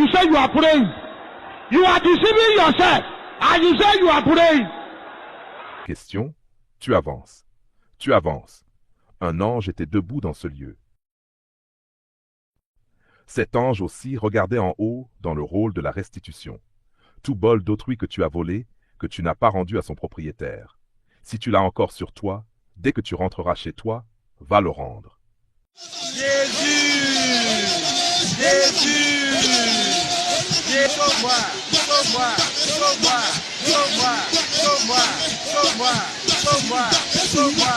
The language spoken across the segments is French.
You say you are praying. You are deceiving yourself. And you say you are praying. Question, tu avances. Tu avances. Un ange était debout dans ce lieu. Cet ange aussi regardait en haut dans le rôle de la restitution. Tout bol d'autrui que tu as volé, que tu n'as pas rendu à son propriétaire. Si tu l'as encore sur toi, dès que tu rentreras chez toi, va le rendre. Jésus! Jésus! Sauve-moi! Sauve-moi! Sauve-moi! Sauve-moi! Sauve-moi! Sauve-moi! Sauve-moi! Sauve-moi!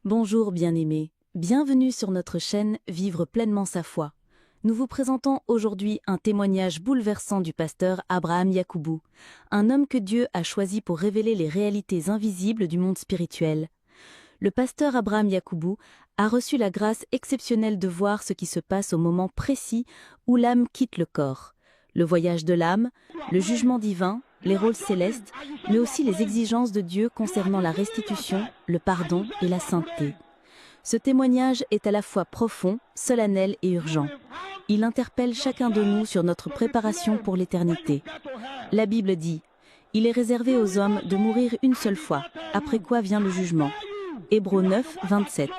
Bonjour bien-aimés, bienvenue sur notre chaîne Vivre pleinement sa foi. Nous vous présentons aujourd'hui un témoignage bouleversant du pasteur Abraham Yacoubou, un homme que Dieu a choisi pour révéler les réalités invisibles du monde spirituel. Le pasteur Abraham Yacoubou a reçu la grâce exceptionnelle de voir ce qui se passe au moment précis où l'âme quitte le corps. Le voyage de l'âme, le jugement divin, les rôles célestes, mais aussi les exigences de Dieu concernant la restitution, le pardon et la sainteté. Ce témoignage est à la fois profond, solennel et urgent. Il interpelle chacun de nous sur notre préparation pour l'éternité. La Bible dit « Il est réservé aux hommes de mourir une seule fois, après quoi vient le jugement ». Hébreux 9, 27.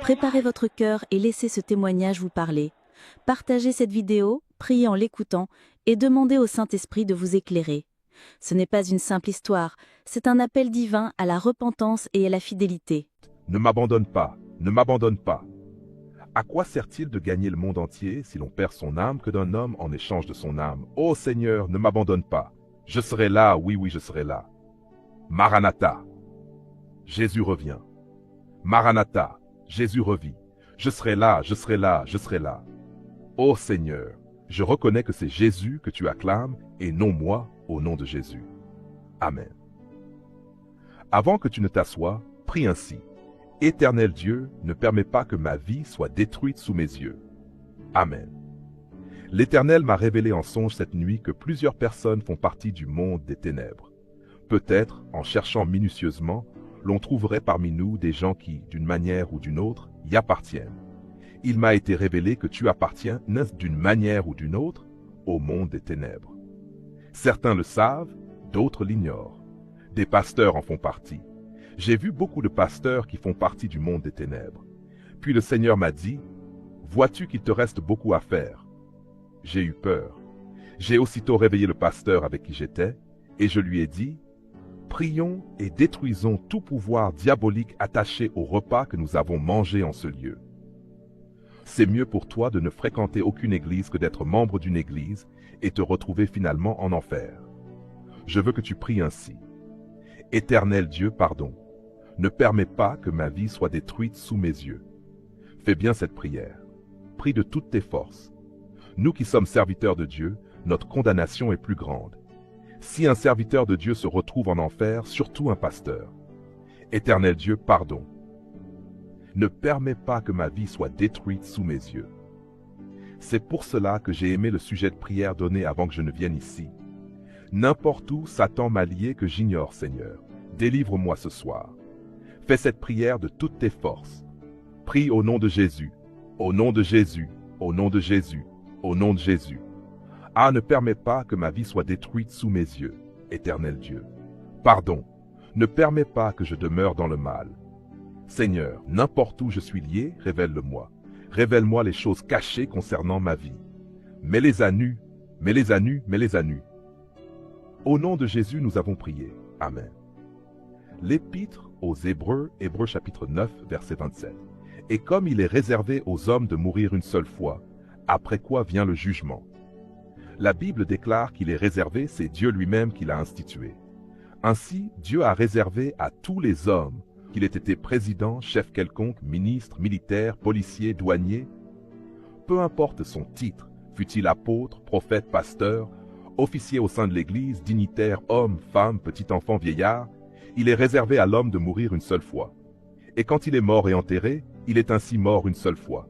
Préparez votre cœur et laissez ce témoignage vous parler. Partagez cette vidéo, priez en l'écoutant et demandez au Saint-Esprit de vous éclairer. Ce n'est pas une simple histoire, c'est un appel divin à la repentance et à la fidélité. Ne m'abandonne pas, ne m'abandonne pas. À quoi sert-il de gagner le monde entier si l'on perd son âme que d'un homme en échange de son âme? Ô Seigneur, ne m'abandonne pas. Je serai là, oui, oui, je serai là. Maranatha. Jésus revient. Maranatha. Jésus revit. Je serai là, je serai là, je serai là. Ô Seigneur, je reconnais que c'est Jésus que tu acclames et non moi au nom de Jésus. Amen. Avant que tu ne t'assoies, prie ainsi. Éternel Dieu, ne permets pas que ma vie soit détruite sous mes yeux. Amen. L'Éternel m'a révélé en songe cette nuit que plusieurs personnes font partie du monde des ténèbres. Peut-être, en cherchant minutieusement, l'on trouverait parmi nous des gens qui, d'une manière ou d'une autre, y appartiennent. Il m'a été révélé que tu appartiens, d'une manière ou d'une autre, au monde des ténèbres. Certains le savent, d'autres l'ignorent. Des pasteurs en font partie. J'ai vu beaucoup de pasteurs qui font partie du monde des ténèbres. Puis le Seigneur m'a dit, « Vois-tu qu'il te reste beaucoup à faire ?» J'ai eu peur. J'ai aussitôt réveillé le pasteur avec qui j'étais, et je lui ai dit, « Prions et détruisons tout pouvoir diabolique attaché au repas que nous avons mangé en ce lieu. » C'est mieux pour toi de ne fréquenter aucune église que d'être membre d'une église et te retrouver finalement en enfer. Je veux que tu pries ainsi. Éternel Dieu, pardon. Ne permets pas que ma vie soit détruite sous mes yeux. Fais bien cette prière. Prie de toutes tes forces. Nous qui sommes serviteurs de Dieu, notre condamnation est plus grande. Si un serviteur de Dieu se retrouve en enfer, surtout un pasteur. Éternel Dieu, pardon. Ne permets pas que ma vie soit détruite sous mes yeux. C'est pour cela que j'ai aimé le sujet de prière donné avant que je ne vienne ici. N'importe où Satan m'a lié que j'ignore, Seigneur. Délivre-moi ce soir. Fais cette prière de toutes tes forces. Prie au nom de Jésus, au nom de Jésus, au nom de Jésus, au nom de Jésus. Ah, ne permets pas que ma vie soit détruite sous mes yeux, Éternel Dieu. Pardon, ne permets pas que je demeure dans le mal. Seigneur, n'importe où je suis lié, révèle-le-moi. Révèle-moi les choses cachées concernant ma vie. Mets-les à nu, mets-les à nu, mets-les à nu. Au nom de Jésus, nous avons prié. Amen. L'Épître aux Hébreux, Hébreux chapitre 9, verset 27. Et comme il est réservé aux hommes de mourir une seule fois, après quoi vient le jugement. La Bible déclare qu'il est réservé, c'est Dieu lui-même qui l'a institué. Ainsi, Dieu a réservé à tous les hommes, qu'il ait été président, chef quelconque, ministre, militaire, policier, douanier, peu importe son titre, fût-il apôtre, prophète, pasteur, officier au sein de l'Église, dignitaire, homme, femme, petit enfant, vieillard, il est réservé à l'homme de mourir une seule fois. Et quand il est mort et enterré, il est ainsi mort une seule fois.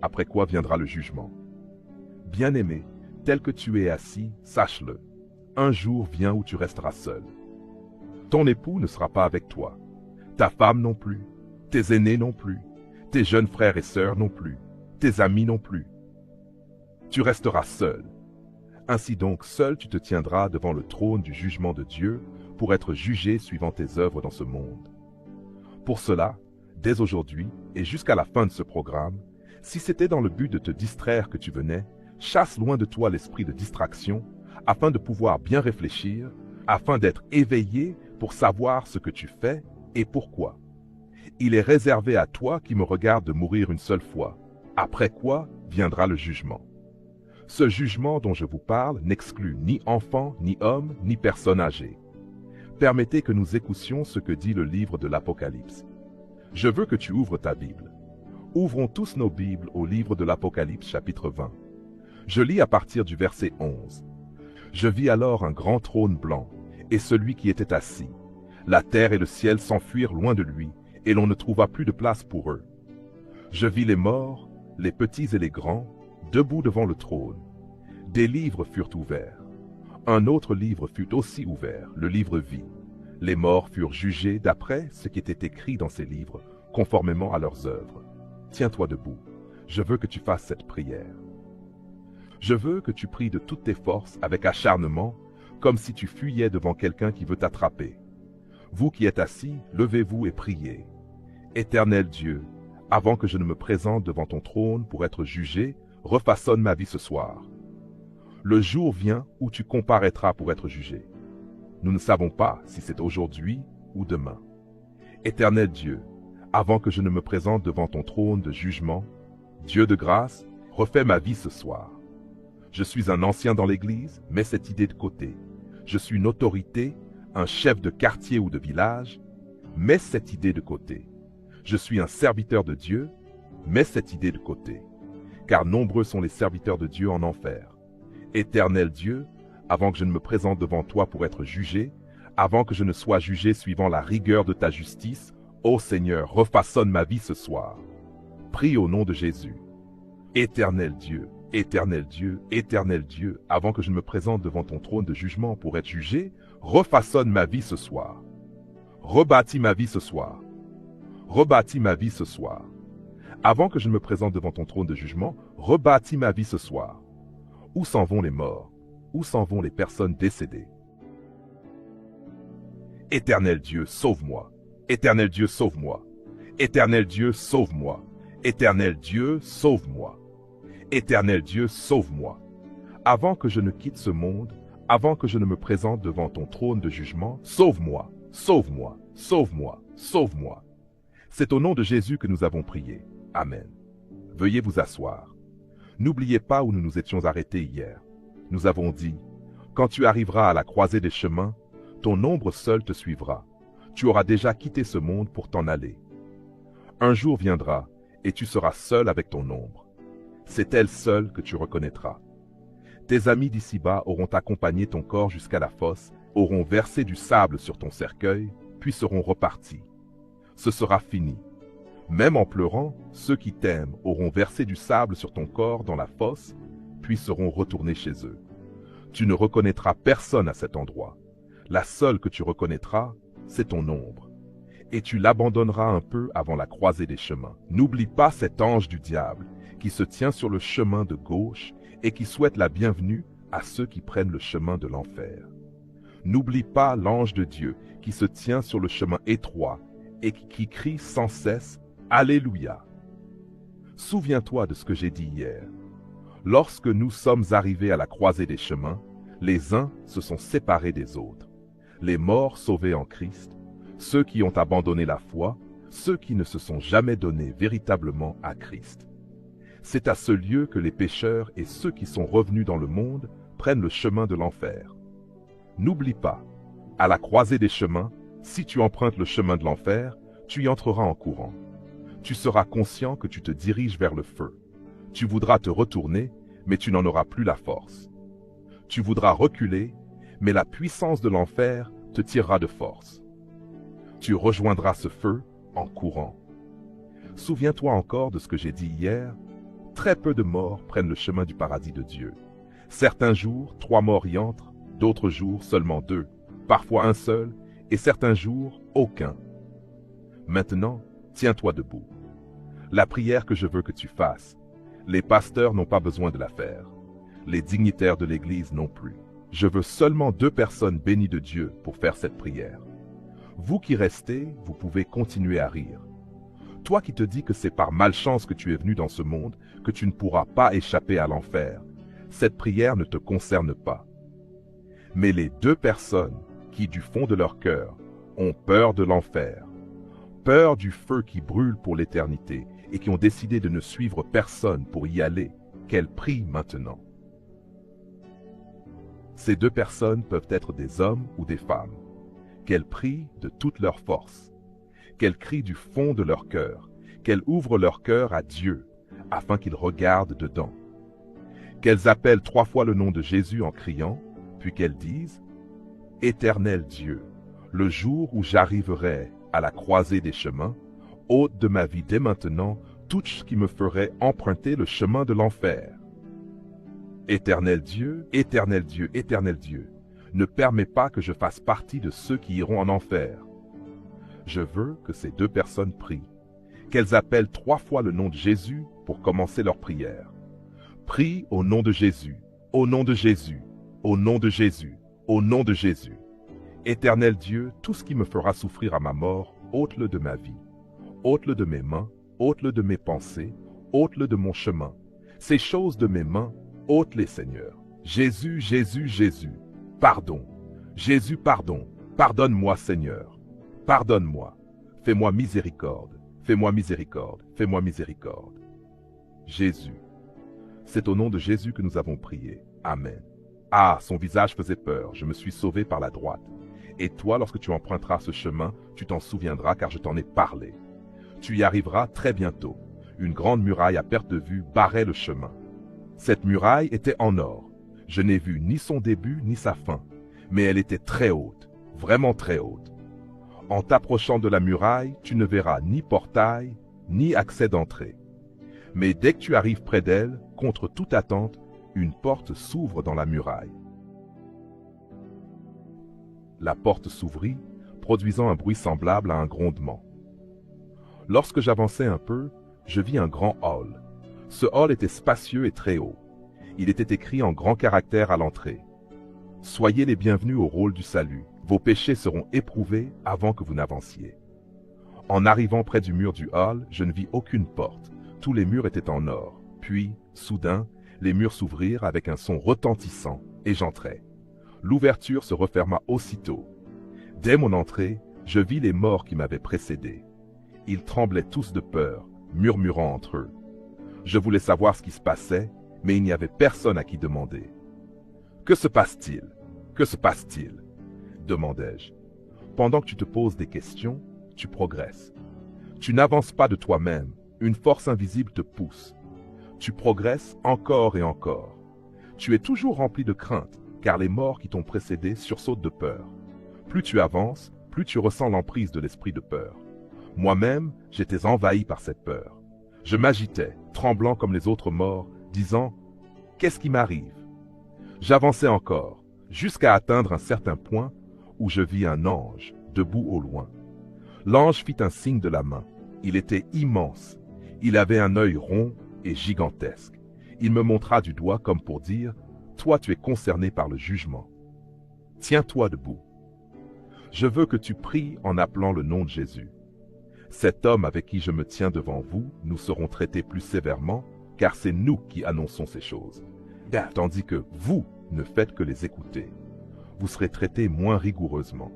Après quoi viendra le jugement. Bien-aimé, tel que tu es assis, sache-le. Un jour vient où tu resteras seul. Ton époux ne sera pas avec toi. Ta femme non plus. Tes aînés non plus. Tes jeunes frères et sœurs non plus. Tes amis non plus. Tu resteras seul. Ainsi donc, seul tu te tiendras devant le trône du jugement de Dieu pour être jugé suivant tes œuvres dans ce monde. Pour cela, dès aujourd'hui et jusqu'à la fin de ce programme, si c'était dans le but de te distraire que tu venais, chasse loin de toi l'esprit de distraction afin de pouvoir bien réfléchir, afin d'être éveillé pour savoir ce que tu fais et pourquoi. Il est réservé à toi qui me regarde de mourir une seule fois, après quoi viendra le jugement. Ce jugement dont je vous parle n'exclut ni enfant, ni homme, ni personne âgée. Permettez que nous écoutions ce que dit le livre de l'Apocalypse. Je veux que tu ouvres ta Bible. Ouvrons tous nos Bibles au livre de l'Apocalypse chapitre 20. Je lis à partir du verset 11. Je vis alors un grand trône blanc, et celui qui était assis. La terre et le ciel s'enfuirent loin de lui, et l'on ne trouva plus de place pour eux. Je vis les morts, les petits et les grands, debout devant le trône. Des livres furent ouverts. Un autre livre fut aussi ouvert, le livre vie. Les morts furent jugés d'après ce qui était écrit dans ces livres, conformément à leurs œuvres. Tiens-toi debout. Je veux que tu fasses cette prière. Je veux que tu pries de toutes tes forces avec acharnement, comme si tu fuyais devant quelqu'un qui veut t'attraper. Vous qui êtes assis, levez-vous et priez. Éternel Dieu, avant que je ne me présente devant ton trône pour être jugé, refaçonne ma vie ce soir. Le jour vient où tu comparaîtras pour être jugé. Nous ne savons pas si c'est aujourd'hui ou demain. Éternel Dieu, avant que je ne me présente devant ton trône de jugement, Dieu de grâce, refais ma vie ce soir. Je suis un ancien dans l'Église, mets cette idée de côté. Je suis une autorité, un chef de quartier ou de village, mets cette idée de côté. Je suis un serviteur de Dieu, mets cette idée de côté. Car nombreux sont les serviteurs de Dieu en enfer. Éternel Dieu, avant que je ne me présente devant toi pour être jugé, avant que je ne sois jugé suivant la rigueur de ta justice, ô Seigneur, refaçonne ma vie ce soir. Prie au nom de Jésus. Éternel Dieu, Éternel Dieu, Éternel Dieu, avant que je ne me présente devant ton trône de jugement pour être jugé, refaçonne ma vie ce soir. Rebâtis ma vie ce soir. Rebâtis ma vie ce soir. Avant que je ne me présente devant ton trône de jugement, rebâtis ma vie ce soir. Où s'en vont les morts? Où s'en vont les personnes décédées? Éternel Dieu, sauve-moi. Éternel Dieu, sauve-moi. Éternel Dieu, sauve-moi. Éternel Dieu, sauve-moi. Éternel Dieu, sauve-moi. Avant que je ne quitte ce monde, avant que je ne me présente devant ton trône de jugement, sauve-moi, sauve-moi, sauve-moi, sauve-moi. C'est au nom de Jésus que nous avons prié. Amen. Veuillez vous asseoir. N'oubliez pas où nous nous étions arrêtés hier. Nous avons dit, quand tu arriveras à la croisée des chemins, ton ombre seule te suivra. Tu auras déjà quitté ce monde pour t'en aller. Un jour viendra, et tu seras seul avec ton ombre. C'est elle seule que tu reconnaîtras. Tes amis d'ici-bas auront accompagné ton corps jusqu'à la fosse, auront versé du sable sur ton cercueil, puis seront repartis. Ce sera fini. Même en pleurant, ceux qui t'aiment auront versé du sable sur ton corps dans la fosse, puis seront retournés chez eux. Tu ne reconnaîtras personne à cet endroit. La seule que tu reconnaîtras, c'est ton ombre. Et tu l'abandonneras un peu avant la croisée des chemins. N'oublie pas cet ange du diable qui se tient sur le chemin de gauche et qui souhaite la bienvenue à ceux qui prennent le chemin de l'enfer. N'oublie pas l'ange de Dieu qui se tient sur le chemin étroit et qui crie sans cesse « Alléluia ». Souviens-toi de ce que j'ai dit hier. Lorsque nous sommes arrivés à la croisée des chemins, les uns se sont séparés des autres. Les morts sauvés en Christ, ceux qui ont abandonné la foi, ceux qui ne se sont jamais donnés véritablement à Christ. C'est à ce lieu que les pécheurs et ceux qui sont revenus dans le monde prennent le chemin de l'enfer. N'oublie pas, à la croisée des chemins, si tu empruntes le chemin de l'enfer, tu y entreras en courant. Tu seras conscient que tu te diriges vers le feu. Tu voudras te retourner, mais tu n'en auras plus la force. Tu voudras reculer, mais la puissance de l'enfer te tirera de force. Tu rejoindras ce feu en courant. Souviens-toi encore de ce que j'ai dit hier. Très peu de morts prennent le chemin du paradis de Dieu. Certains jours, 3 morts y entrent, d'autres jours seulement 2, parfois un seul, et certains jours, aucun. Maintenant, tiens-toi debout. La prière que je veux que tu fasses, les pasteurs n'ont pas besoin de la faire. Les dignitaires de l'Église non plus. Je veux seulement 2 personnes bénies de Dieu pour faire cette prière. Vous qui restez, vous pouvez continuer à rire. Toi qui te dis que c'est par malchance que tu es venu dans ce monde, que tu ne pourras pas échapper à l'enfer, cette prière ne te concerne pas. Mais les 2 personnes qui, du fond de leur cœur, ont peur de l'enfer, peur du feu qui brûle pour l'éternité et qui ont décidé de ne suivre personne pour y aller, qu'elles prient maintenant. Ces 2 personnes peuvent être des hommes ou des femmes, qu'elles prient de toute leur force, qu'elles crient du fond de leur cœur, qu'elles ouvrent leur cœur à Dieu, afin qu'il regarde dedans, qu'elles appellent 3 fois le nom de Jésus en criant, puis qu'elles disent « Éternel Dieu, le jour où j'arriverai à la croisée des chemins, ôte de ma vie dès maintenant tout ce qui me ferait emprunter le chemin de l'enfer. Éternel Dieu, éternel Dieu, éternel Dieu, ne permets pas que je fasse partie de ceux qui iront en enfer. Je veux que ces 2 personnes prient, qu'elles appellent 3 fois le nom de Jésus pour commencer leur prière. Prie au nom de Jésus, au nom de Jésus, au nom de Jésus, au nom de Jésus. Éternel Dieu, tout ce qui me fera souffrir à ma mort, ôte-le de ma vie. Ôte-le de mes mains, ôte-le de mes pensées, ôte-le de mon chemin. Ces choses de mes mains, ôte-les, Seigneur. Jésus, Jésus, Jésus, pardon. Jésus, pardon. Pardonne-moi, Seigneur. Pardonne-moi. Fais-moi miséricorde. Fais-moi miséricorde. Fais-moi miséricorde. Jésus. C'est au nom de Jésus que nous avons prié. Amen. Ah, son visage faisait peur. Je me suis sauvé par la droite. Et toi, lorsque tu emprunteras ce chemin, tu t'en souviendras car je t'en ai parlé. Tu y arriveras très bientôt. Une grande muraille à perte de vue barrait le chemin. Cette muraille était en or. Je n'ai vu ni son début ni sa fin, mais elle était très haute, vraiment très haute. En t'approchant de la muraille, tu ne verras ni portail, ni accès d'entrée. Mais dès que tu arrives près d'elle, contre toute attente, une porte s'ouvre dans la muraille. La porte s'ouvrit, produisant un bruit semblable à un grondement. Lorsque j'avançai un peu, je vis un grand hall. Ce hall était spacieux et très haut. Il était écrit en grands caractères à l'entrée. « Soyez les bienvenus au rôle du salut. Vos péchés seront éprouvés avant que vous n'avanciez. » En arrivant près du mur du hall, je ne vis aucune porte. Tous les murs étaient en or. Puis, soudain, les murs s'ouvrirent avec un son retentissant, et j'entrai. L'ouverture se referma aussitôt. Dès mon entrée, je vis les morts qui m'avaient précédé. Ils tremblaient tous de peur, murmurant entre eux. Je voulais savoir ce qui se passait, mais il n'y avait personne à qui demander. « Que se passe-t-il? Que se passe-t-il » demandai-je. Pendant que tu te poses des questions, tu progresses. Tu n'avances pas de toi-même, une force invisible te pousse. Tu progresses encore et encore. Tu es toujours rempli de crainte, car les morts qui t'ont précédé sursautent de peur. Plus tu avances, plus tu ressens l'emprise de l'esprit de peur. Moi-même, j'étais envahi par cette peur. Je m'agitais, tremblant comme les autres morts, disant « Qu'est-ce qui m'arrive ?» J'avançais encore, jusqu'à atteindre un certain point où je vis un ange, debout au loin. L'ange fit un signe de la main. Il était immense. Il avait un œil rond et gigantesque. Il me montra du doigt comme pour dire « Toi, tu es concerné par le jugement. Tiens-toi debout. Je veux que tu pries en appelant le nom de Jésus. Cet homme avec qui je me tiens devant vous, nous serons traités plus sévèrement, car c'est nous qui annonçons ces choses. Tandis que vous ne faites que les écouter. Vous serez traités moins rigoureusement.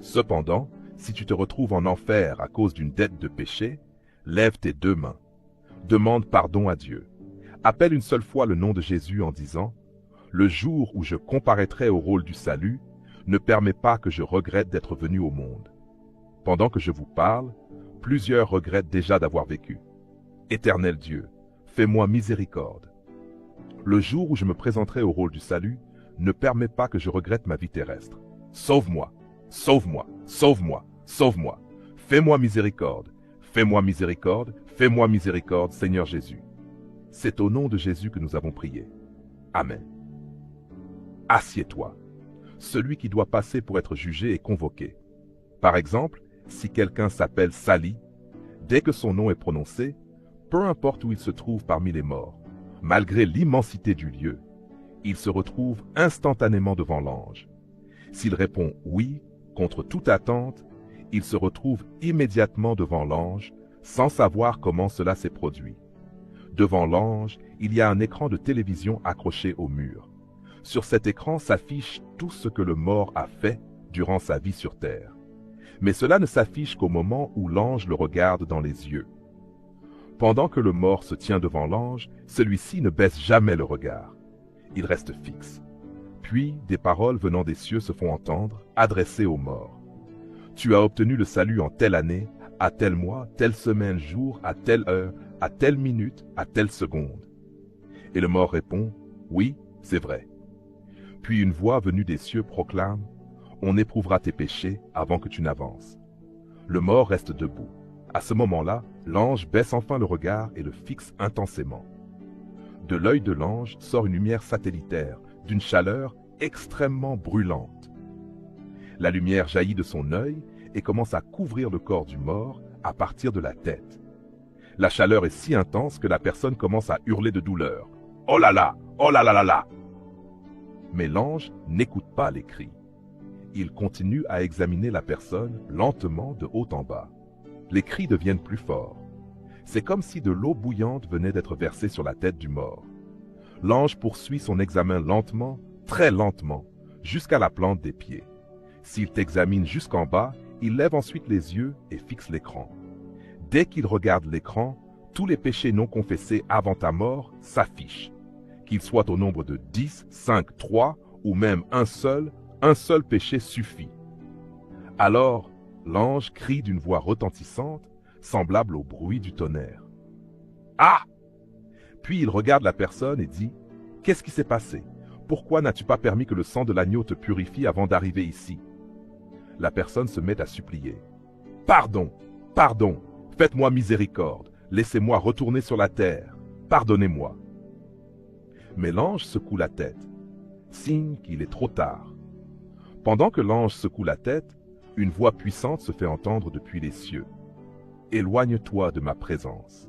Cependant, si tu te retrouves en enfer à cause d'une dette de péché, lève tes 2 mains. Demande pardon à Dieu. Appelle une seule fois le nom de Jésus en disant « Le jour où je comparaîtrai au rôle du salut, ne permet pas que je regrette d'être venu au monde. » Pendant que je vous parle, plusieurs regrettent déjà d'avoir vécu. Éternel Dieu, fais-moi miséricorde. Le jour où je me présenterai au rôle du salut, ne permets pas que je regrette ma vie terrestre. Sauve-moi, sauve-moi, sauve-moi, sauve-moi. Fais-moi miséricorde, fais-moi miséricorde, fais-moi miséricorde, Seigneur Jésus. C'est au nom de Jésus que nous avons prié. Amen. Assieds-toi. Celui qui doit passer pour être jugé est convoqué. Par exemple, si quelqu'un s'appelle Sali, dès que son nom est prononcé, peu importe où il se trouve parmi les morts, malgré l'immensité du lieu, il se retrouve instantanément devant l'ange. S'il répond « oui » contre toute attente, il se retrouve immédiatement devant l'ange, sans savoir comment cela s'est produit. Devant l'ange, il y a un écran de télévision accroché au mur. Sur cet écran s'affiche tout ce que le mort a fait durant sa vie sur terre. Mais cela ne s'affiche qu'au moment où l'ange le regarde dans les yeux. Pendant que le mort se tient devant l'ange, celui-ci ne baisse jamais le regard. Il reste fixe. Puis, des paroles venant des cieux se font entendre, adressées au mort. Tu as obtenu le salut en telle année, à tel mois, telle semaine, jour, à telle heure, à telle minute, à telle seconde. Et le mort répond, oui, c'est vrai. Puis une voix venue des cieux proclame, on éprouvera tes péchés avant que tu n'avances. Le mort reste debout. À ce moment-là, l'ange baisse enfin le regard et le fixe intensément. De l'œil de l'ange sort une lumière satellitaire, d'une chaleur extrêmement brûlante. La lumière jaillit de son œil et commence à couvrir le corps du mort à partir de la tête. La chaleur est si intense que la personne commence à hurler de douleur. « Oh là là! Oh là là là là !» Mais l'ange n'écoute pas les cris. Il continue à examiner la personne lentement de haut en bas. Les cris deviennent plus forts. C'est comme si de l'eau bouillante venait d'être versée sur la tête du mort. L'ange poursuit son examen lentement, très lentement, jusqu'à la plante des pieds. S'il t'examine jusqu'en bas, il lève ensuite les yeux et fixe l'écran. Dès qu'il regarde l'écran, tous les péchés non confessés avant ta mort s'affichent. Qu'ils soient au nombre de 10, 5, 3 ou même un seul péché suffit. Alors, l'ange crie d'une voix retentissante, semblable au bruit du tonnerre. « Ah !» Puis il regarde la personne et dit « Qu'est-ce qui s'est passé? Pourquoi n'as-tu pas permis que le sang de l'agneau te purifie avant d'arriver ici ?» La personne se met à supplier. « Pardon, pardon, faites-moi miséricorde, laissez-moi retourner sur la terre, pardonnez-moi. » Mais l'ange secoue la tête, signe qu'il est trop tard. Pendant que l'ange secoue la tête, une voix puissante se fait entendre depuis les cieux. « Éloigne-toi de ma présence. »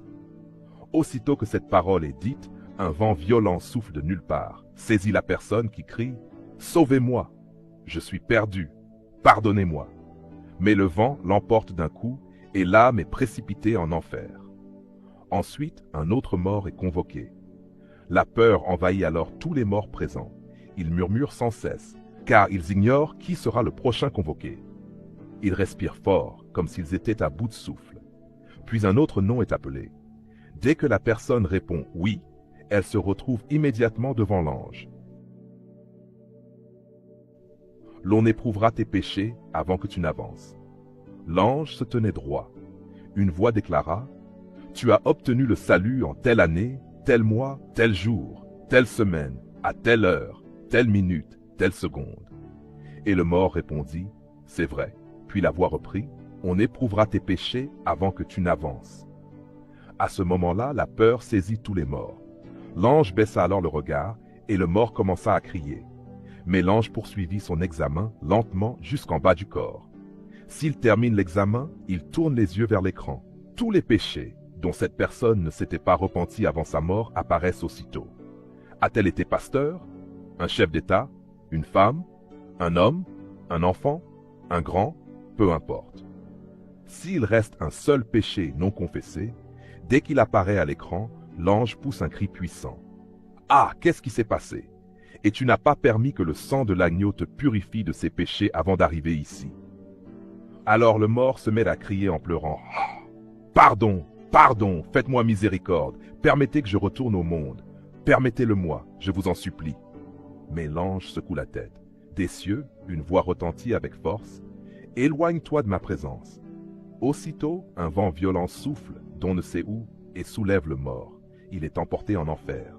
Aussitôt que cette parole est dite, un vent violent souffle de nulle part, saisit la personne qui crie « Sauvez-moi! Je suis perdu! Pardonnez-moi !» Mais le vent l'emporte d'un coup et l'âme est précipitée en enfer. Ensuite, un autre mort est convoqué. La peur envahit alors tous les morts présents. Ils murmurent sans cesse, car ils ignorent qui sera le prochain convoqué. Ils respirent fort, comme s'ils étaient à bout de souffle. Puis un autre nom est appelé. Dès que la personne répond « oui », elle se retrouve immédiatement devant l'ange. L'on éprouvera tes péchés avant que tu n'avances. L'ange se tenait droit. Une voix déclara « Tu as obtenu le salut en telle année, tel mois, tel jour, telle semaine, à telle heure, telle minute, telle seconde. » Et le mort répondit « C'est vrai. » Puis la voix reprit « On éprouvera tes péchés avant que tu n'avances. » À ce moment-là, la peur saisit tous les morts. L'ange baissa alors le regard, et le mort commença à crier. Mais l'ange poursuivit son examen lentement jusqu'en bas du corps. S'il termine l'examen, il tourne les yeux vers l'écran. Tous les péchés dont cette personne ne s'était pas repentie avant sa mort apparaissent aussitôt. A-t-elle été pasteur, un chef d'État, une femme, un homme, un enfant, un grand, peu importe. S'il reste un seul péché non confessé, dès qu'il apparaît à l'écran, l'ange pousse un cri puissant. « Ah, qu'est-ce qui s'est passé? Et tu n'as pas permis que le sang de l'agneau te purifie de ses péchés avant d'arriver ici. » Alors le mort se met à crier en pleurant. « Pardon, pardon, faites-moi miséricorde, permettez que je retourne au monde. Permettez-le-moi, je vous en supplie. » Mais l'ange secoue la tête. Des cieux, une voix retentit avec force. « Éloigne-toi de ma présence. » Aussitôt, un vent violent souffle, d'on ne sait où, et soulève le mort. Il est emporté en enfer.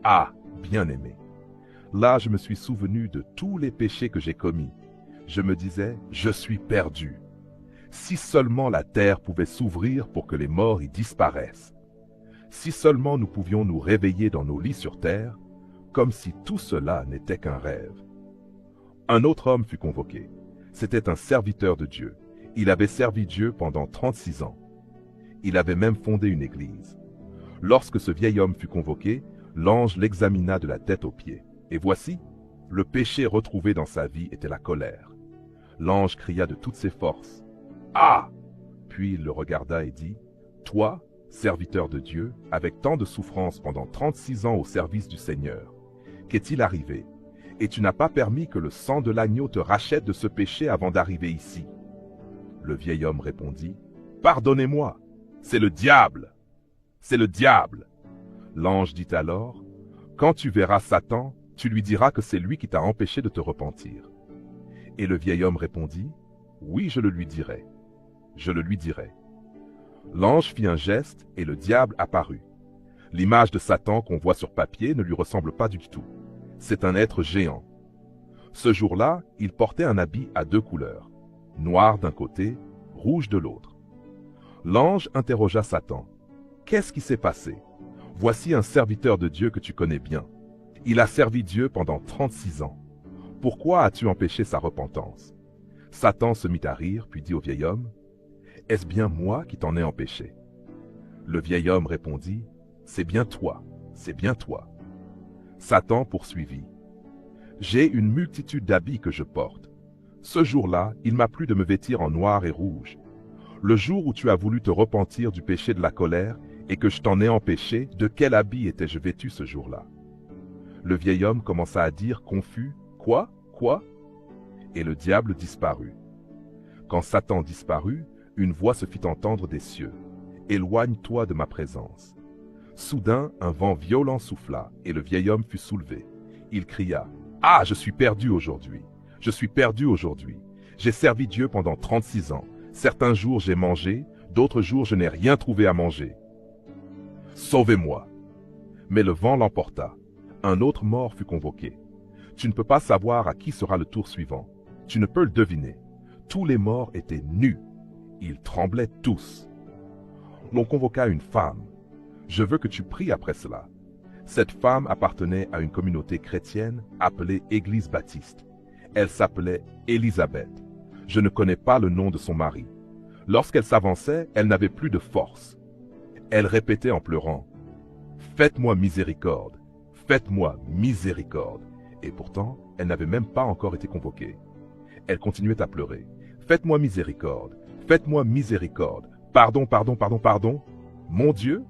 Ah, bien-aimé! Là, je me suis souvenu de tous les péchés que j'ai commis. Je me disais, je suis perdu. Si seulement la terre pouvait s'ouvrir pour que les morts y disparaissent. Si seulement nous pouvions nous réveiller dans nos lits sur terre, comme si tout cela n'était qu'un rêve. Un autre homme fut convoqué. C'était un serviteur de Dieu. Il avait servi Dieu pendant 36 ans. Il avait même fondé une église. Lorsque ce vieil homme fut convoqué, l'ange l'examina de la tête aux pieds. Et voici, le péché retrouvé dans sa vie était la colère. L'ange cria de toutes ses forces. « Ah !» Puis il le regarda et dit, « Toi, serviteur de Dieu, avec tant de souffrance pendant 36 ans au service du Seigneur, qu'est-il arrivé? Et tu n'as pas permis que le sang de l'agneau te rachète de ce péché avant d'arriver ici. » Le vieil homme répondit, « Pardonnez-moi, c'est le diable! C'est le diable !» L'ange dit alors, « Quand tu verras Satan, tu lui diras que c'est lui qui t'a empêché de te repentir. » Et le vieil homme répondit, « Oui, je le lui dirai. Je le lui dirai. » L'ange fit un geste et le diable apparut. L'image de Satan qu'on voit sur papier ne lui ressemble pas du tout. C'est un être géant. Ce jour-là, il portait un habit à 2 couleurs, noir d'un côté, rouge de l'autre. L'ange interrogea Satan. « Qu'est-ce qui s'est passé? Voici un serviteur de Dieu que tu connais bien. Il a servi Dieu pendant 36 ans. Pourquoi as-tu empêché sa repentance? » Satan se mit à rire, puis dit au vieil homme, « Est-ce bien moi qui t'en ai empêché? » Le vieil homme répondit, « C'est bien toi, c'est bien toi. » Satan poursuivit, « J'ai une multitude d'habits que je porte. Ce jour-là, il m'a plu de me vêtir en noir et rouge. Le jour où tu as voulu te repentir du péché de la colère et que je t'en ai empêché, de quel habit étais-je vêtu ce jour-là? » Le vieil homme commença à dire, confus, « Quoi? Quoi? » Et le diable disparut. Quand Satan disparut, une voix se fit entendre des cieux. « Éloigne-toi de ma présence. » Soudain, un vent violent souffla, et le vieil homme fut soulevé. Il cria, « Ah, je suis perdu aujourd'hui! Je suis perdu aujourd'hui! J'ai servi Dieu pendant 36 ans. Certains jours j'ai mangé, d'autres jours je n'ai rien trouvé à manger. Sauvez-moi! » Mais le vent l'emporta. Un autre mort fut convoqué. Tu ne peux pas savoir à qui sera le tour suivant. Tu ne peux le deviner. Tous les morts étaient nus. Ils tremblaient tous. L'on convoqua une femme. Je veux que tu pries après cela. Cette femme appartenait à une communauté chrétienne appelée Église baptiste. Elle s'appelait Élisabeth. Je ne connais pas le nom de son mari. Lorsqu'elle s'avançait, elle n'avait plus de force. Elle répétait en pleurant, « Faites-moi miséricorde, faites-moi miséricorde. » Et pourtant, elle n'avait même pas encore été convoquée. Elle continuait à pleurer, « Faites-moi miséricorde, faites-moi miséricorde. Pardon, pardon, pardon, pardon. Mon Dieu !»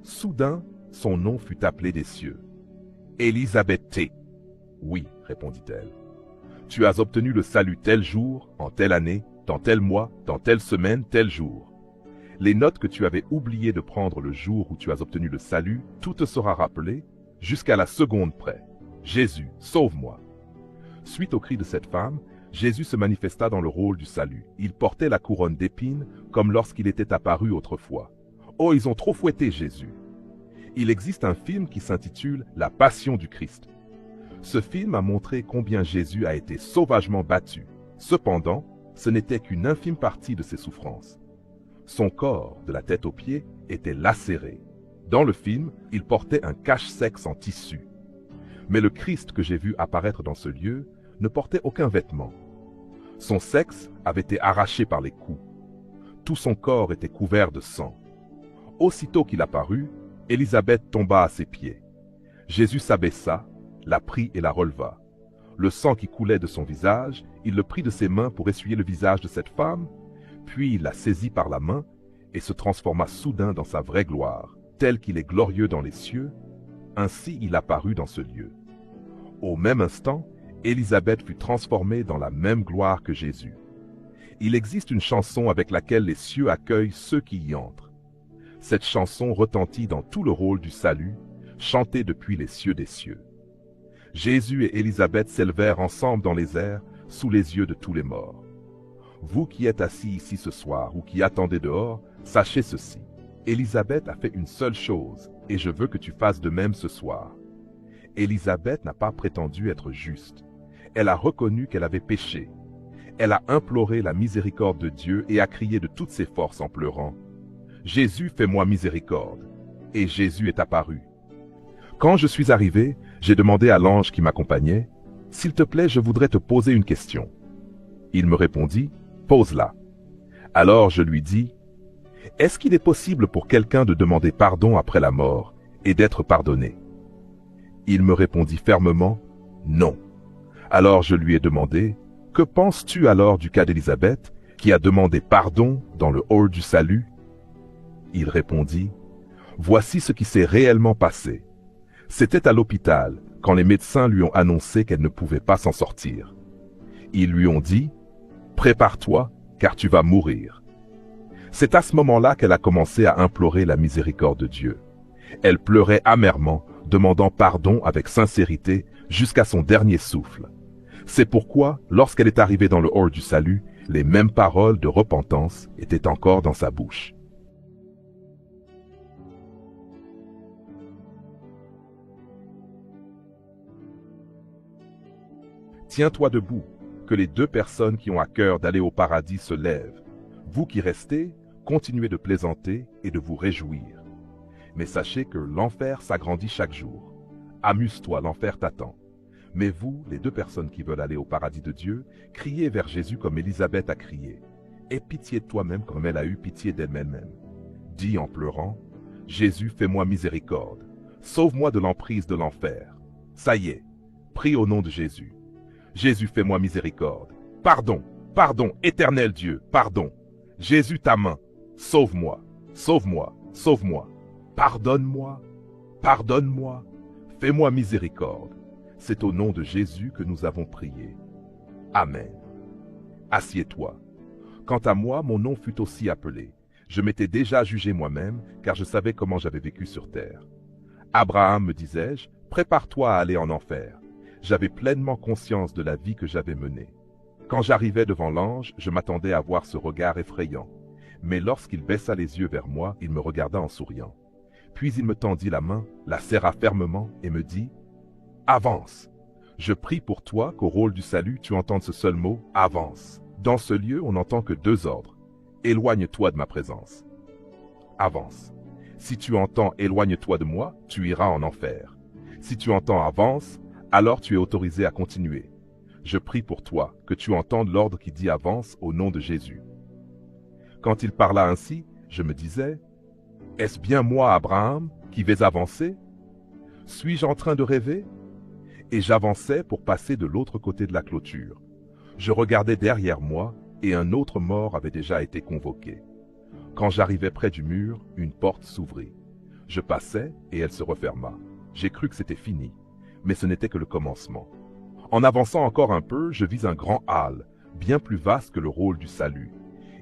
Soudain, son nom fut appelé des cieux. « Élisabeth T. » « Oui, répondit-elle. Tu as obtenu le salut tel jour, en telle année, dans tel mois, dans telle semaine, tel jour. Les notes que tu avais oublié de prendre le jour où tu as obtenu le salut, tout te sera rappelé, jusqu'à la seconde près. Jésus, sauve-moi. » Suite au cri de cette femme, Jésus se manifesta dans le rôle du salut. Il portait la couronne d'épines, comme lorsqu'il était apparu autrefois. Oh, ils ont trop fouetté Jésus. Il existe un film qui s'intitule « La Passion du Christ ». Ce film a montré combien Jésus a été sauvagement battu. Cependant, ce n'était qu'une infime partie de ses souffrances. Son corps, de la tête aux pieds, était lacéré. Dans le film, il portait un cache-sexe en tissu. Mais le Christ que j'ai vu apparaître dans ce lieu ne portait aucun vêtement. Son sexe avait été arraché par les coups. Tout son corps était couvert de sang. Aussitôt qu'il apparut, Élisabeth tomba à ses pieds. Jésus s'abaissa, la prit et la releva. Le sang qui coulait de son visage, il le prit de ses mains pour essuyer le visage de cette femme, puis il la saisit par la main et se transforma soudain dans sa vraie gloire, tel qu'il est glorieux dans les cieux. Ainsi il apparut dans ce lieu. Au même instant, Élisabeth fut transformée dans la même gloire que Jésus. Il existe une chanson avec laquelle les cieux accueillent ceux qui y entrent. Cette chanson retentit dans tout le rôle du salut, chantée depuis les cieux des cieux. Jésus et Élisabeth s'élevèrent ensemble dans les airs, sous les yeux de tous les morts. Vous qui êtes assis ici ce soir ou qui attendez dehors, sachez ceci. Élisabeth a fait une seule chose, et je veux que tu fasses de même ce soir. » Élisabeth n'a pas prétendu être juste. Elle a reconnu qu'elle avait péché. Elle a imploré la miséricorde de Dieu et a crié de toutes ses forces en pleurant. « Jésus, fais-moi miséricorde. » Et Jésus est apparu. Quand je suis arrivé, j'ai demandé à l'ange qui m'accompagnait, « S'il te plaît, je voudrais te poser une question. » Il me répondit, « Pose-la. » Alors je lui dis, « Est-ce qu'il est possible pour quelqu'un de demander pardon après la mort et d'être pardonné ?» Il me répondit fermement, « Non. » Alors je lui ai demandé, « Que penses-tu alors du cas d'Élisabeth qui a demandé pardon dans le hall du salut ?» Il répondit, « Voici ce qui s'est réellement passé. C'était à l'hôpital quand les médecins lui ont annoncé qu'elle ne pouvait pas s'en sortir. Ils lui ont dit, « Prépare-toi, car tu vas mourir. » C'est à ce moment-là qu'elle a commencé à implorer la miséricorde de Dieu. Elle pleurait amèrement, demandant pardon avec sincérité jusqu'à son dernier souffle. C'est pourquoi, lorsqu'elle est arrivée dans le hall du salut, les mêmes paroles de repentance étaient encore dans sa bouche. Tiens-toi debout, que les deux personnes qui ont à cœur d'aller au paradis se lèvent. Vous qui restez, continuez de plaisanter et de vous réjouir. Mais sachez que l'enfer s'agrandit chaque jour. Amuse-toi, l'enfer t'attend. Mais vous, les deux personnes qui veulent aller au paradis de Dieu, criez vers Jésus comme Élisabeth a crié. Aie pitié de toi-même comme elle a eu pitié d'elle-même. Dis en pleurant, « Jésus, fais-moi miséricorde. Sauve-moi de l'emprise de l'enfer. » Ça y est, prie au nom de Jésus. Jésus, fais-moi miséricorde. Pardon, pardon, éternel Dieu, pardon. Jésus, ta main, sauve-moi, sauve-moi, sauve-moi. Pardonne-moi, pardonne-moi, fais-moi miséricorde. C'est au nom de Jésus que nous avons prié. Amen. Assieds-toi. Quant à moi, mon nom fut aussi appelé. Je m'étais déjà jugé moi-même, car je savais comment j'avais vécu sur terre. Abraham, me disais-je, prépare-toi à aller en enfer. J'avais pleinement conscience de la vie que j'avais menée. Quand j'arrivais devant l'ange, je m'attendais à voir ce regard effrayant. Mais lorsqu'il baissa les yeux vers moi, il me regarda en souriant. Puis il me tendit la main, la serra fermement et me dit « Avance !» Je prie pour toi qu'au rôle du salut, tu entendes ce seul mot « Avance !» Dans ce lieu, on n'entend que deux ordres. « Éloigne-toi de ma présence. » Avance. Si tu entends « Éloigne-toi de moi », tu iras en enfer. Si tu entends « Avance », alors tu es autorisé à continuer. Je prie pour toi que tu entendes l'ordre qui dit « Avance » au nom de Jésus. Quand il parla ainsi, je me disais « Est-ce bien moi, Abraham, qui vais avancer? Suis-je en train de rêver ?» Et j'avançais pour passer de l'autre côté de la clôture. Je regardais derrière moi et un autre mort avait déjà été convoqué. Quand j'arrivais près du mur, une porte s'ouvrit. Je passais et elle se referma. J'ai cru que c'était fini, mais ce n'était que le commencement. En avançant encore un peu, je vis un grand hall, bien plus vaste que le rôle du salut.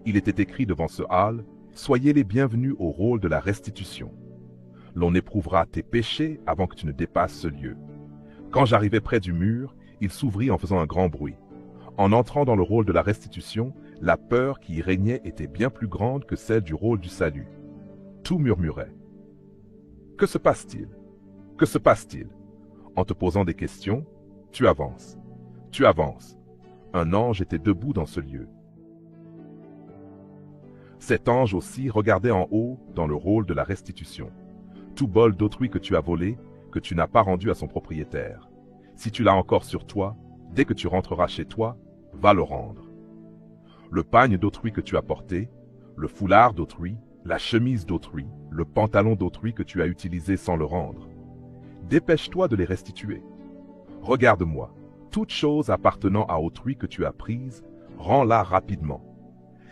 Il était écrit devant ce hall, « Soyez les bienvenus au rôle de la restitution. L'on éprouvera tes péchés avant que tu ne dépasses ce lieu. » Quand j'arrivais près du mur, il s'ouvrit en faisant un grand bruit. En entrant dans le rôle de la restitution, la peur qui y régnait était bien plus grande que celle du rôle du salut. Tout murmurait. Que se passe-t-il? Que se passe-t-il? En te posant des questions, tu avances. Tu avances. Un ange était debout dans ce lieu. Cet ange aussi regardait en haut dans le rôle de la restitution. Tout bol d'autrui que tu as volé, que tu n'as pas rendu à son propriétaire. Si tu l'as encore sur toi, dès que tu rentreras chez toi, va le rendre. Le pagne d'autrui que tu as porté, le foulard d'autrui, la chemise d'autrui, le pantalon d'autrui que tu as utilisé sans le rendre. Dépêche-toi de les restituer. Regarde-moi, toute chose appartenant à autrui que tu as prise, rends-la rapidement.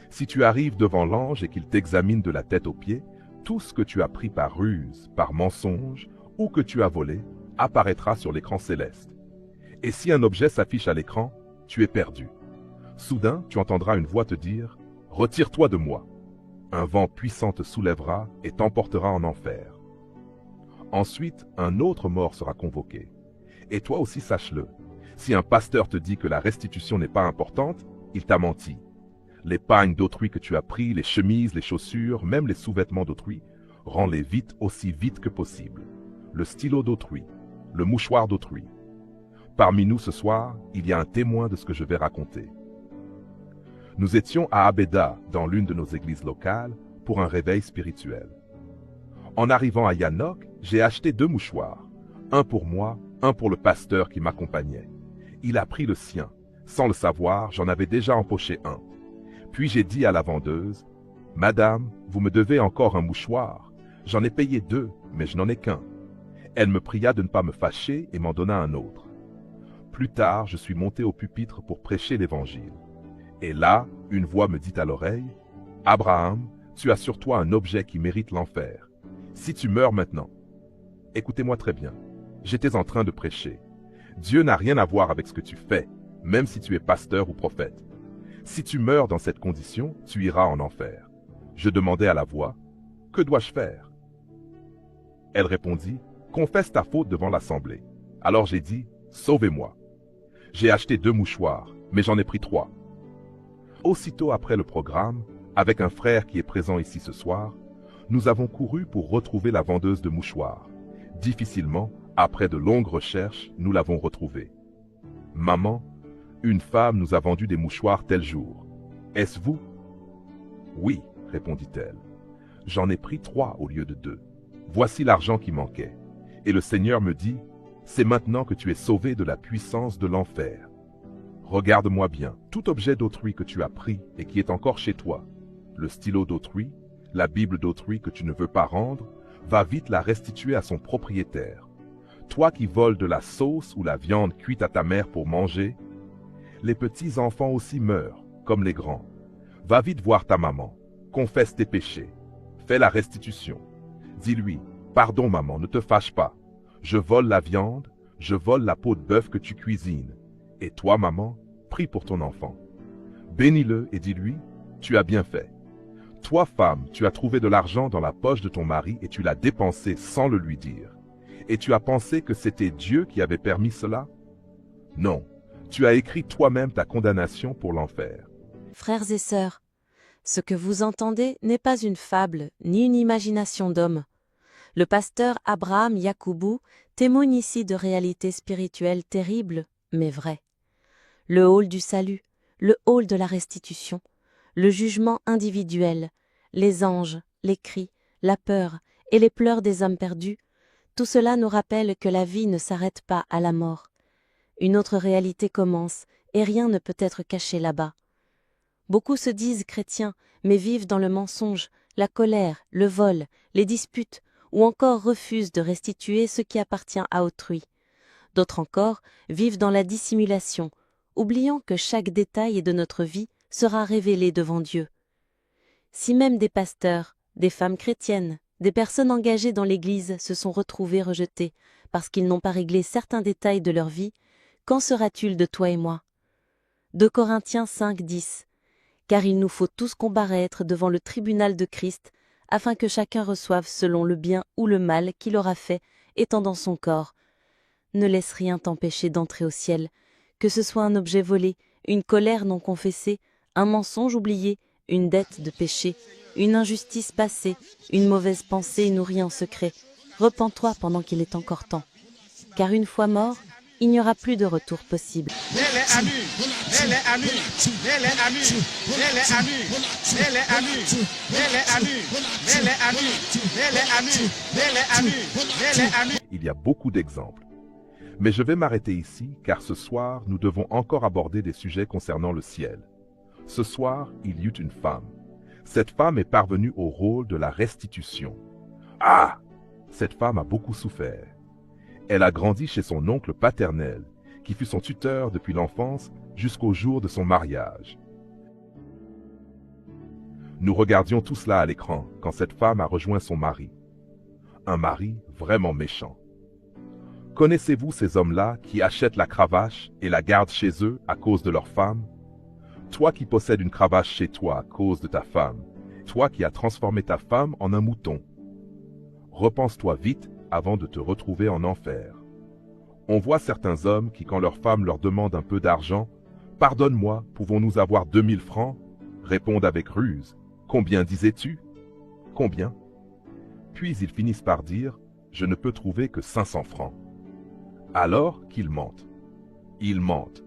Si tu arrives devant l'ange et qu'il t'examine de la tête aux pieds, tout ce que tu as pris par ruse, par mensonge, ou que tu as volé, apparaîtra sur l'écran céleste. Et si un objet s'affiche à l'écran, tu es perdu. Soudain, tu entendras une voix te dire « Retire-toi de moi ». Un vent puissant te soulèvera et t'emportera en enfer. Ensuite, un autre mort sera convoqué. Et toi aussi sache-le, si un pasteur te dit que la restitution n'est pas importante, il t'a menti. Les pagnes d'autrui que tu as pris, les chemises, les chaussures, même les sous-vêtements d'autrui, Rends-les vite aussi vite que possible. Le stylo d'autrui, le mouchoir d'autrui. Parmi nous ce soir, il y a un témoin de ce que je vais raconter. Nous étions à Abeda, dans l'une de nos églises locales, pour un réveil spirituel. En arrivant à Yanok, j'ai acheté 2 mouchoirs, un pour moi, un pour le pasteur qui m'accompagnait. Il a pris le sien. Sans le savoir, j'en avais déjà empoché un. Puis j'ai dit à la vendeuse, « Madame, vous me devez encore un mouchoir. J'en ai payé 2, mais je n'en ai qu'un. » Elle me pria de ne pas me fâcher et m'en donna un autre. Plus tard, je suis monté au pupitre pour prêcher l'Évangile. Et là, une voix me dit à l'oreille, « Abraham, tu as sur toi un objet qui mérite l'enfer. Si tu meurs maintenant... » Écoutez-moi très bien. J'étais en train de prêcher. Dieu n'a rien à voir avec ce que tu fais, même si tu es pasteur ou prophète. Si tu meurs dans cette condition, tu iras en enfer. Je demandai à la voix, « Que dois-je faire ?» Elle répondit, « Confesse ta faute devant l'assemblée. » Alors j'ai dit, « Sauvez-moi. » J'ai acheté 2 mouchoirs, mais j'en ai pris 3. Aussitôt après le programme, avec un frère qui est présent ici ce soir, nous avons couru pour retrouver la vendeuse de mouchoirs. Difficilement, après de longues recherches, nous l'avons retrouvée. « Maman, une femme nous a vendu des mouchoirs tel jour. Est-ce vous ?» ?»« Oui, » répondit-elle. « J'en ai pris 3 au lieu de 2. Voici l'argent qui manquait. Et le Seigneur me dit, « C'est maintenant que tu es sauvé de la puissance de l'enfer. Regarde-moi bien, tout objet d'autrui que tu as pris et qui est encore chez toi, le stylo d'autrui, la Bible d'autrui que tu ne veux pas rendre, va vite la restituer à son propriétaire. Toi qui voles de la sauce ou la viande cuite à ta mère pour manger, les petits enfants aussi meurent, comme les grands. Va vite voir ta maman, confesse tes péchés, fais la restitution. Dis-lui, pardon maman, ne te fâche pas. Je vole la viande, je vole la peau de bœuf que tu cuisines. Et toi maman, prie pour ton enfant. Bénis-le et dis-lui, tu as bien fait. Toi femme, tu as trouvé de l'argent dans la poche de ton mari et tu l'as dépensé sans le lui dire. Et tu as pensé que c'était Dieu qui avait permis cela? Non, tu as écrit toi-même ta condamnation pour l'enfer. Frères et sœurs, ce que vous entendez n'est pas une fable ni une imagination d'homme. Le pasteur Abraham Yacoubou témoigne ici de réalités spirituelles terribles, mais vraies. Le hall du salut, le hall de la restitution, le jugement individuel, les anges, les cris, la peur et les pleurs des hommes perdus, tout cela nous rappelle que la vie ne s'arrête pas à la mort. Une autre réalité commence et rien ne peut être caché là-bas. Beaucoup se disent chrétiens, mais vivent dans le mensonge, la colère, le vol, les disputes, ou encore refusent de restituer ce qui appartient à autrui. D'autres encore vivent dans la dissimulation, oubliant que chaque détail de notre vie sera révélé devant Dieu. Si même des pasteurs, des femmes chrétiennes, des personnes engagées dans l'Église se sont retrouvées rejetées parce qu'ils n'ont pas réglé certains détails de leur vie, qu'en sera-t-il de toi et moi? 2 Corinthiens 5:10. Car il nous faut tous comparaître devant le tribunal de Christ, afin que chacun reçoive selon le bien ou le mal qu'il aura fait, étant dans son corps. Ne laisse rien t'empêcher d'entrer au ciel, que ce soit un objet volé, une colère non confessée, un mensonge oublié, une dette de péché, une injustice passée, une mauvaise pensée nourrie en secret. Repens-toi pendant qu'il est encore temps. Car une fois mort, il n'y aura plus de retour possible. Mets-les à nu, mets-les à nu, mets-les à nu, mets-les à nu, mets-les à nu, mets-les à nu, mets-les à nu, mets-les à nu, mets-les à nu, mets-les à nu. Il y a beaucoup d'exemples. Mais je vais m'arrêter ici car ce soir, nous devons encore aborder des sujets concernant le ciel. Ce soir, il y eut une femme. Cette femme est parvenue au rôle de la restitution. Ah! Cette femme a beaucoup souffert. Elle a grandi chez son oncle paternel, qui fut son tuteur depuis l'enfance jusqu'au jour de son mariage. Nous regardions tout cela à l'écran quand cette femme a rejoint son mari. Un mari vraiment méchant. Connaissez-vous ces hommes-là qui achètent la cravache et la gardent chez eux à cause de leur femme? Toi qui possèdes une cravache chez toi à cause de ta femme, toi qui as transformé ta femme en un mouton. Repense-toi vite avant de te retrouver en enfer. On voit certains hommes qui, quand leur femme leur demande un peu d'argent, « Pardonne-moi, pouvons-nous avoir 2000 francs ?» répondent avec ruse. « Combien disais-tu » ? Combien ? Puis ils finissent par dire « Je ne peux trouver que 500 francs ». Alors qu'ils mentent. Ils mentent.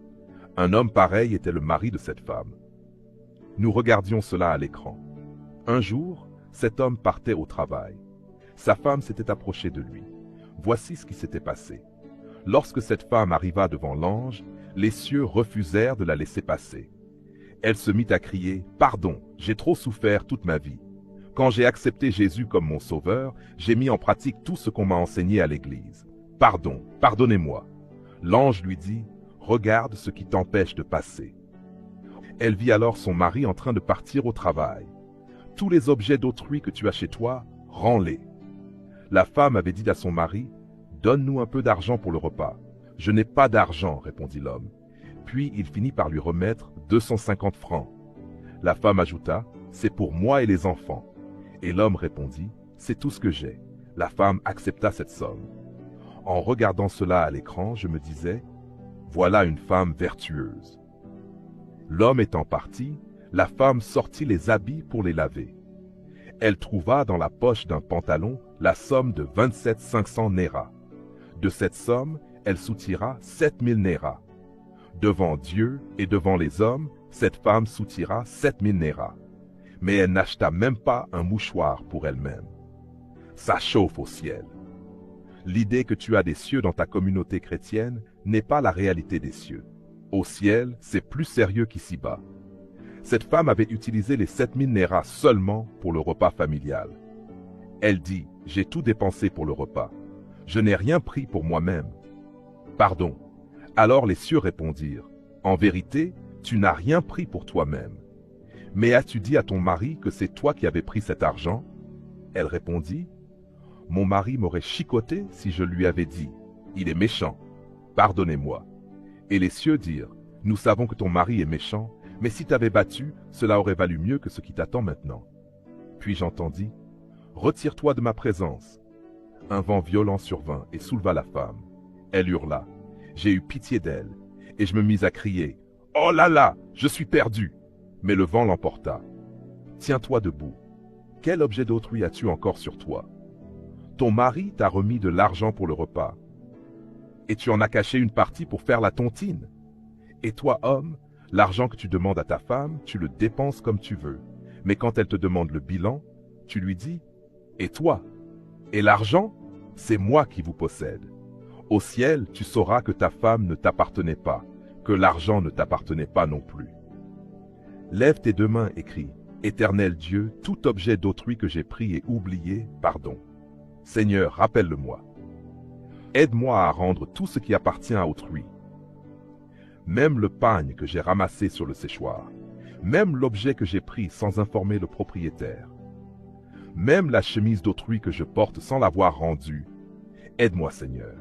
Un homme pareil était le mari de cette femme. Nous regardions cela à l'écran. Un jour, cet homme partait au travail. Sa femme s'était approchée de lui. Voici ce qui s'était passé. Lorsque cette femme arriva devant l'ange, les cieux refusèrent de la laisser passer. Elle se mit à crier « Pardon, j'ai trop souffert toute ma vie. Quand j'ai accepté Jésus comme mon sauveur, j'ai mis en pratique tout ce qu'on m'a enseigné à l'église. Pardon, pardonnez-moi. » L'ange lui dit « Regarde ce qui t'empêche de passer. » Elle vit alors son mari en train de partir au travail. « Tous les objets d'autrui que tu as chez toi, rends-les. » La femme avait dit à son mari « Donne-nous un peu d'argent pour le repas. »« Je n'ai pas d'argent, répondit l'homme. Puis il finit par lui remettre 250 francs. La femme ajouta « C'est pour moi et les enfants. » Et l'homme répondit « C'est tout ce que j'ai. » La femme accepta cette somme. En regardant cela à l'écran, je me disais « Voilà une femme vertueuse. » L'homme étant parti, la femme sortit les habits pour les laver. Elle trouva dans la poche d'un pantalon la somme de 27 500 néras. De cette somme, elle soutira 7000 néras. Devant Dieu et devant les hommes, cette femme soutira 7000 néras. Mais elle n'acheta même pas un mouchoir pour elle-même. Ça chauffe au ciel. L'idée que tu as des cieux dans ta communauté chrétienne n'est pas la réalité des cieux. Au ciel, c'est plus sérieux qu'ici-bas. Cette femme avait utilisé les 7000 néras seulement pour le repas familial. Elle dit « J'ai tout dépensé pour le repas. Je n'ai rien pris pour moi-même. » Pardon. Alors les cieux répondirent « En vérité, tu n'as rien pris pour toi-même. Mais as-tu dit à ton mari que c'est toi qui avais pris cet argent ?» Elle répondit « Mon mari m'aurait chicoté si je lui avais dit « Il est méchant. Pardonnez-moi. » Et les cieux dirent « Nous savons que ton mari est méchant, mais si t'avais battu, cela aurait valu mieux que ce qui t'attend maintenant. » Puis j'entendis « Retire-toi de ma présence. » Un vent violent survint et souleva la femme. Elle hurla. J'ai eu pitié d'elle, et je me mis à crier « Oh là là, je suis perdu !» Mais le vent l'emporta. Tiens-toi debout. Quel objet d'autrui as-tu encore sur toi? Ton mari t'a remis de l'argent pour le repas. Et tu en as caché une partie pour faire la tontine. Et toi, homme, l'argent que tu demandes à ta femme, tu le dépenses comme tu veux. Mais quand elle te demande le bilan, tu lui dis « Et toi? Et l'argent? C'est moi qui vous possède. » Au ciel, tu sauras que ta femme ne t'appartenait pas, que l'argent ne t'appartenait pas non plus. Lève tes deux mains et crie « Éternel Dieu, tout objet d'autrui que j'ai pris et oublié, pardon. Seigneur, rappelle-le-moi. Aide-moi à rendre tout ce qui appartient à autrui. Même le pagne que j'ai ramassé sur le séchoir, même l'objet que j'ai pris sans informer le propriétaire, même la chemise d'autrui que je porte sans l'avoir rendue. Aide-moi, Seigneur. »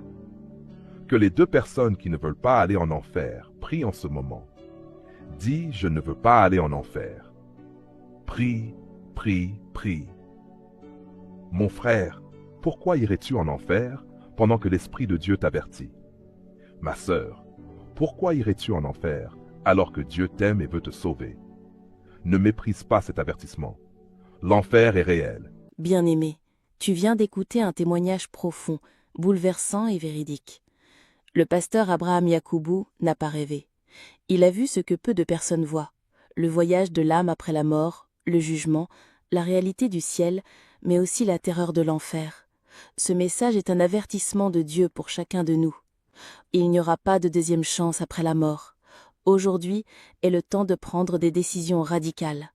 Que les deux personnes qui ne veulent pas aller en enfer prient en ce moment. Dis, je ne veux pas aller en enfer. Prie, prie, prie. Mon frère, pourquoi irais-tu en enfer pendant que l'Esprit de Dieu t'avertit? Ma sœur, pourquoi irais-tu en enfer alors que Dieu t'aime et veut te sauver? Ne méprise pas cet avertissement. L'enfer est réel. Bien-aimé, tu viens d'écouter un témoignage profond, bouleversant et véridique. Le pasteur Abraham Yacoubou n'a pas rêvé. Il a vu ce que peu de personnes voient, le voyage de l'âme après la mort, le jugement, la réalité du ciel, mais aussi la terreur de l'enfer. Ce message est un avertissement de Dieu pour chacun de nous. Il n'y aura pas de deuxième chance après la mort. Aujourd'hui est le temps de prendre des décisions radicales.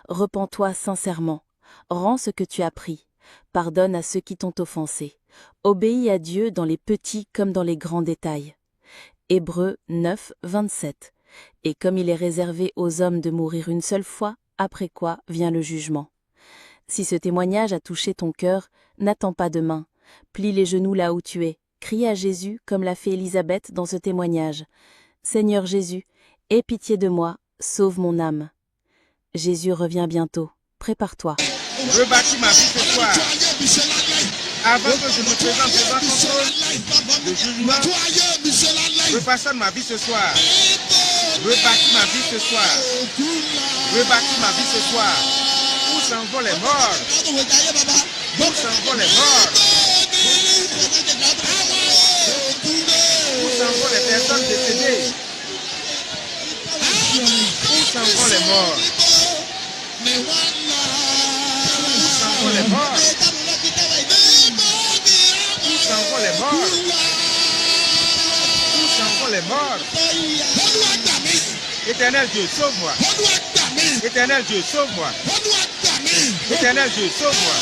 Repens-toi sincèrement. Rends ce que tu as pris. Pardonne à ceux qui t'ont offensé. Obéis à Dieu dans les petits comme dans les grands détails. Hébreux 9, 27. Et comme il est réservé aux hommes de mourir une seule fois, après quoi vient le jugement. Si ce témoignage a touché ton cœur, n'attends pas demain. Plie les genoux là où tu es. Crie à Jésus comme l'a fait Élisabeth dans ce témoignage. Seigneur Jésus, aie pitié de moi, sauve mon âme. Jésus revient bientôt. Prépare-toi. Rebâtis ma vie ce soir. Avant que je me présente devant ton trône de jugement, refaçonne ma vie ce soir. Rebâtis ma vie ce soir. Rebâtis ma vie ce soir. Où s'en vont les morts? Où s'en vont les morts? Où s'en vont les personnes décédées? Où s'en vont les morts? Où s'en vont les morts? Où s'en vont les morts? Où s'en vont les morts? Éternel Dieu, sauve-moi. Éternel Dieu, sauve-moi. Éternel Dieu, sauve-moi.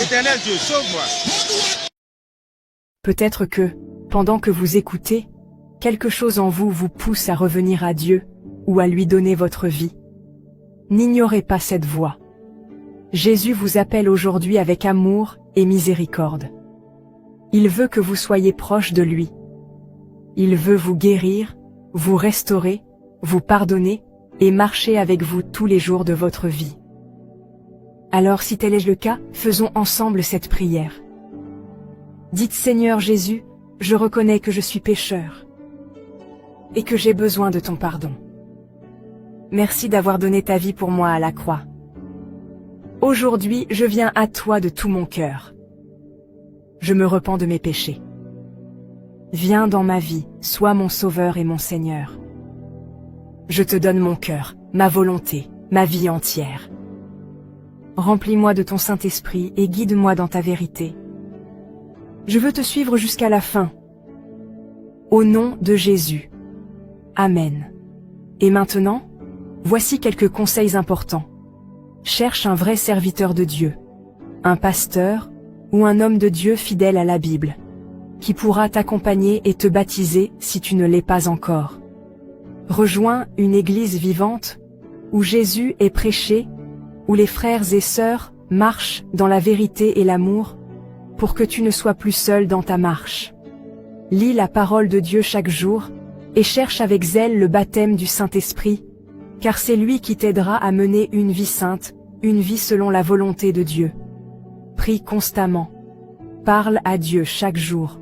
Éternel Dieu, sauve-moi. Peut-être que, pendant que vous écoutez, quelque chose en vous vous pousse à revenir à Dieu ou à lui donner votre vie. N'ignorez pas cette voix. Jésus vous appelle aujourd'hui avec amour et miséricorde. Il veut que vous soyez proche de lui. Il veut vous guérir, vous restaurer, vous pardonner et marcher avec vous tous les jours de votre vie. Alors si tel est le cas, faisons ensemble cette prière. Dites Seigneur Jésus, je reconnais que je suis pécheur et que j'ai besoin de ton pardon. Merci d'avoir donné ta vie pour moi à la croix. Aujourd'hui, je viens à toi de tout mon cœur. Je me repens de mes péchés. Viens dans ma vie, sois mon Sauveur et mon Seigneur. Je te donne mon cœur, ma volonté, ma vie entière. Remplis-moi de ton Saint-Esprit et guide-moi dans ta vérité. Je veux te suivre jusqu'à la fin. Au nom de Jésus. Amen. Et maintenant, voici quelques conseils importants. Cherche un vrai serviteur de Dieu, un pasteur ou un homme de Dieu fidèle à la Bible, qui pourra t'accompagner et te baptiser si tu ne l'es pas encore. Rejoins une église vivante, où Jésus est prêché, où les frères et sœurs marchent dans la vérité et l'amour, pour que tu ne sois plus seul dans ta marche. Lis la parole de Dieu chaque jour, et cherche avec zèle le baptême du Saint-Esprit, car c'est lui qui t'aidera à mener une vie sainte, une vie selon la volonté de Dieu. Prie constamment. Parle à Dieu chaque jour.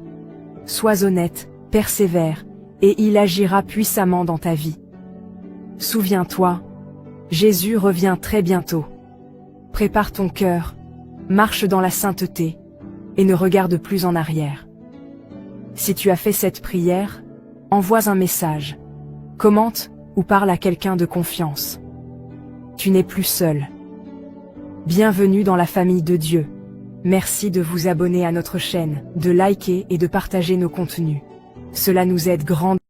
Sois honnête, persévère, et il agira puissamment dans ta vie. Souviens-toi, Jésus revient très bientôt. Prépare ton cœur, marche dans la sainteté, et ne regarde plus en arrière. Si tu as fait cette prière, envoie un message, commente ou parle à quelqu'un de confiance. Tu n'es plus seul. Bienvenue dans la famille de Dieu. Merci de vous abonner à notre chaîne, de liker et de partager nos contenus. Cela nous aide grandement.